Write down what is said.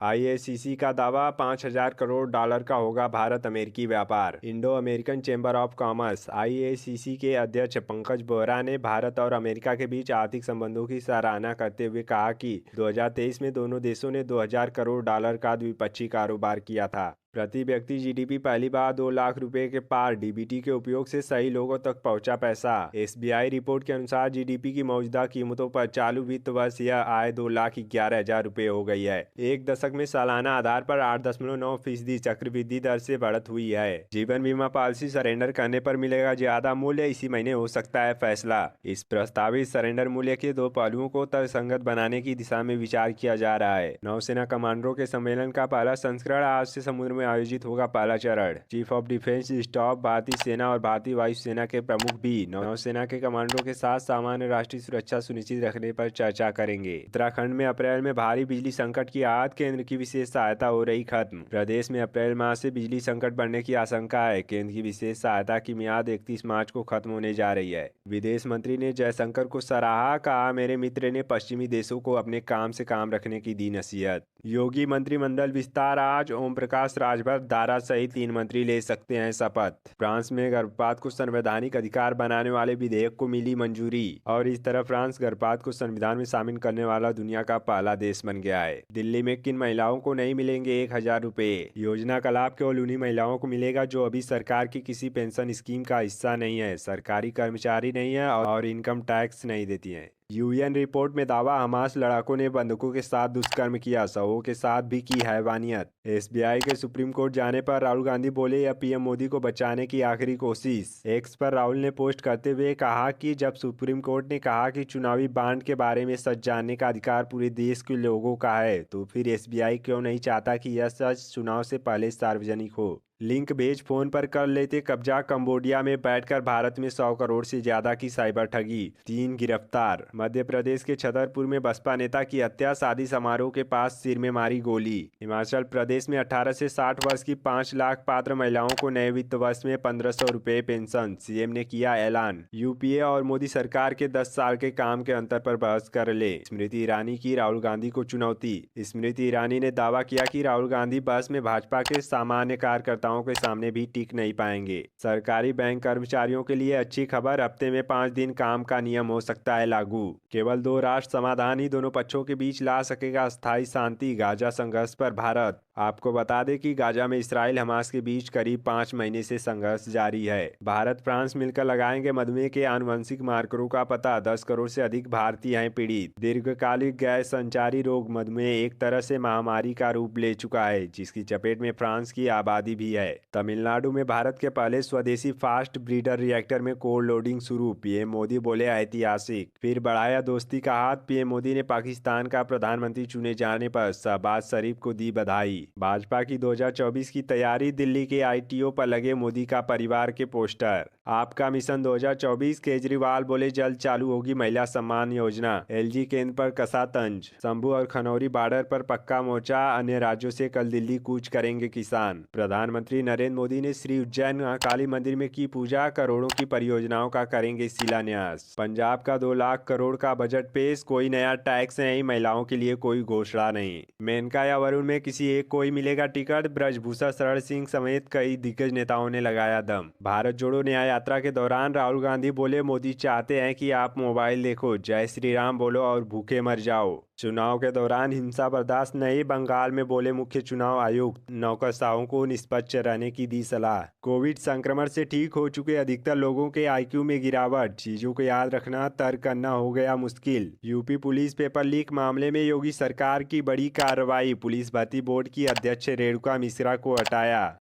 IACC का दावा, $5,000 करोड़ का होगा भारत अमेरिकी व्यापार। Indo American chamber of commerce IACC के अध्यक्ष पंकज बोहरा ने भारत और अमेरिका के बीच आर्थिक संबंधों की सराहना करते हुए कहा कि 2023 में दोनों देशों ने $2,000 करोड़ का द्विपक्षीय कारोबार किया था। प्रति व्यक्ति जीडीपी पहली बार 2 लाख रुपए के पार। डीबीटी के उपयोग से सही लोगों तक पहुंचा पैसा। एसबीआई रिपोर्ट के अनुसार जीडीपी की मौजूदा कीमतों पर चालू वित्त वर्ष यह आय 2,11,000 रुपये हो गई है। एक दशक में सालाना आधार पर 8.9% चक्रवृद्धि दर से बढ़त हुई है। जीवन बीमा पॉलिसी सरेंडर करने पर मिलेगा ज्यादा मूल्य, इसी महीने हो सकता है फैसला। इस प्रस्तावित सरेंडर मूल्य के दो पहलुओं को तर्कसंगत बनाने की दिशा में विचार किया जा रहा है। नौसेना कमांडरों के सम्मेलन का पहला संस्करण आज से समुद्र में आयोजित होगा। पहला चरण। चीफ ऑफ डिफेंस स्टाफ, भारतीय सेना और भारतीय वायुसेना के प्रमुख भी नौसेना के कमांडरों के साथ सामान्य राष्ट्रीय सुरक्षा सुनिश्चित रखने पर चर्चा करेंगे। उत्तराखंड में अप्रैल में भारी बिजली संकट की आहत, केंद्र की विशेष सहायता हो रही खत्म। प्रदेश में अप्रैल माह से बिजली संकट बढ़ने की आशंका है। केंद्र की विशेष सहायता की मियाद 31 मार्च को खत्म होने जा रही है। विदेश मंत्री ने जयशंकर को सराहा, कहा मेरे मित्र ने पश्चिमी देशों को अपने काम से काम रखने की दी नसीहत। योगी मंत्रिमंडल विस्तार आज। ओम प्रकाश राजभर, दारा सहित 3 मंत्री ले सकते हैं शपथ। फ्रांस में गर्भपात को संवैधानिक अधिकार बनाने वाले विधेयक को मिली मंजूरी। और इस तरह फ्रांस गर्भपात को संविधान में शामिल करने वाला दुनिया का पहला देश बन गया है। दिल्ली में किन महिलाओं को नहीं मिलेंगे 1,000 रुपये? योजना का लाभ केवल उन्हीं महिलाओं को मिलेगा जो अभी सरकार की किसी पेंशन स्कीम का हिस्सा नहीं है, सरकारी कर्मचारी नहीं है और इनकम टैक्स नहीं देती हैं। यूएन रिपोर्ट में दावा, हमास लड़ाकों ने बंदूकों के साथ दुष्कर्म किया, शवों के साथ भी की हैवानियत। एसबीआई के सुप्रीम कोर्ट जाने पर राहुल गांधी बोले, यह पीएम मोदी को बचाने की आखिरी कोशिश। एक्स पर राहुल ने पोस्ट करते हुए कहा कि जब सुप्रीम कोर्ट ने कहा कि चुनावी बांड के बारे में सच जानने का अधिकार पूरे देश के लोगों का है, तो फिर एसबीआई क्यों नहीं चाहता कि यह सच चुनाव से पहले सार्वजनिक हो? लिंक भेज फोन पर कर लेते कब्जा। कंबोडिया में बैठकर भारत में 100 करोड़ से ज्यादा की साइबर ठगी। 3 गिरफ्तार। मध्य प्रदेश के छतरपुर में बसपा नेता की हत्या, शादी समारोह के पास सिर में मारी गोली। हिमाचल प्रदेश में 18 से 60 वर्ष की 5 लाख पात्र महिलाओं को नए वित्त वर्ष में 1,500 रुपये पेंशन, सीएम ने किया ऐलान। यूपीए और मोदी सरकार के 10 साल के काम के अंतर पर बहस कर ले। स्मृति ईरानी की राहुल गांधी को चुनौती। स्मृति ईरानी ने दावा किया कि राहुल गांधी बहस में भाजपा के सामान्य कार्यकर्ताओं के सामने भी टिक नहीं पाएंगे। सरकारी बैंक कर्मचारियों के लिए अच्छी खबर, हफ्ते में 5 दिन काम का नियम हो सकता है लागू। केवल 2 राष्ट्र समाधान ही दोनों पक्षों के बीच ला सकेगा स्थायी शांति। गाजा संघर्ष पर भारत। आपको बता दें कि गाजा में इसराइल हमास के बीच करीब 5 महीने से संघर्ष जारी है। भारत फ्रांस मिलकर लगाएंगे मधुमेह के आनुवंशिक मार्करों का पता। 10 करोड़ से अधिक भारतीय हैं पीड़ित। दीर्घकालिक गैर संचारी रोग मधुमेह एक तरह से महामारी का रूप ले चुका है, जिसकी चपेट में फ्रांस की आबादी भी है। तमिलनाडु में भारत के पहले स्वदेशी फास्ट ब्रीडर रिएक्टर में कोल्ड लोडिंग शुरू। पीएम मोदी बोले ऐतिहासिक। फिर बढ़ाया दोस्ती का हाथ। पीएम मोदी ने पाकिस्तान का प्रधानमंत्री चुने जाने पर शहबाज शरीफ को दी बधाई। भाजपा की 2024 की तैयारी। दिल्ली के आईटीओ पर लगे मोदी का परिवार के पोस्टर। आपका मिशन 2024। केजरीवाल बोले जल्द चालू होगी महिला सम्मान योजना। एलजी केंद्र पर कसा तंज। शंभू और खनौरी बॉर्डर पर पक्का मोर्चा। अन्य राज्यों से कल दिल्ली कूच करेंगे किसान। प्रधानमंत्री नरेंद्र मोदी ने श्री उज्जैन काली मंदिर में की पूजा। करोड़ों की परियोजनाओं का करेंगे शिलान्यास। पंजाब का 2 लाख करोड़ का बजट पेश। कोई नया टैक्स नहीं, महिलाओं के लिए कोई घोषणा नहीं। मेनका या वरुण में किसी एक को ही मिलेगा टिकट। ब्रजभूषण शरण सिंह समेत कई दिग्गज नेताओं ने लगाया दम। भारत जोड़ो न्याय यात्रा के दौरान राहुल गांधी बोले, मोदी चाहते हैं कि आप मोबाइल देखो, जय श्री राम बोलो और भूखे मर जाओ। चुनाव के दौरान हिंसा बर्दाश्त नहीं। बंगाल में बोले मुख्य चुनाव आयुक्त। नौकरशाहों को निष्पक्ष रहने की दी सलाह। कोविड संक्रमण से ठीक हो चुके अधिकतर लोगों के आईक्यू में गिरावट। चीजों को याद रखना, तर्क करना हो गया मुश्किल। यूपी पुलिस पेपर लीक मामले में योगी सरकार की बड़ी कार्रवाई। पुलिस भर्ती बोर्ड की अध्यक्ष रेणुका मिश्रा को हटाया।